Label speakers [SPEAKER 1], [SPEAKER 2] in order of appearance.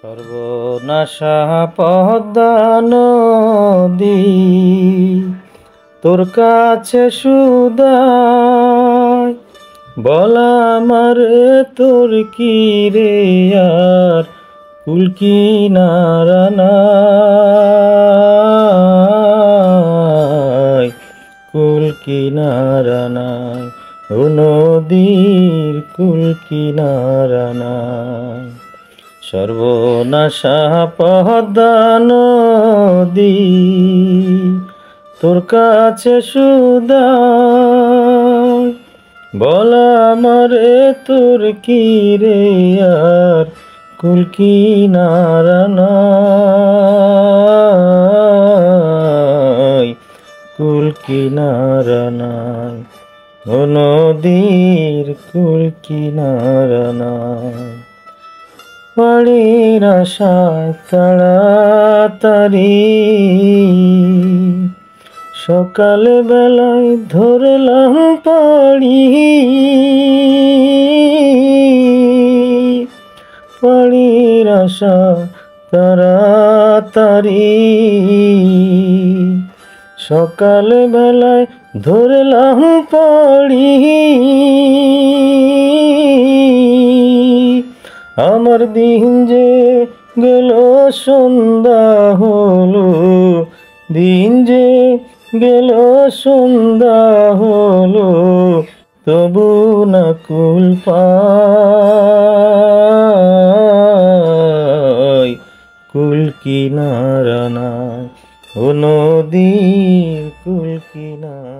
[SPEAKER 1] সর্বনাশা পদ্মা নদী তোর কাছে সুদায় বলা আমারে তোর কি রে আর কুল কিনারা নাই, কুল কিনারা নাই, ও নদীর কুল কিনারা নাই। সর্বনাশা পদ্মা নদী তোর কাছে সুদায় বলা আমারে তোর কি রে আর কুল কিনারা নাই, কুল কিনারা নাই, ও নদীর কুল কিনারা নাই। বাড়ির আশায় তাড়াতাড়ি সকাল বেলায় ধরলাম পাড়ি, বাড়ির আশা তাড়াতাড়ি সকাল বেলায় ধরলাম পাড়ি। আমার দিন যে গেল সন্ধ্যা হলো, দিন যে গেল সন্ধ্যা হলো, তবু না কুল পাই, কুল কিনারা নাই, ও নদীর কুল কিনারা।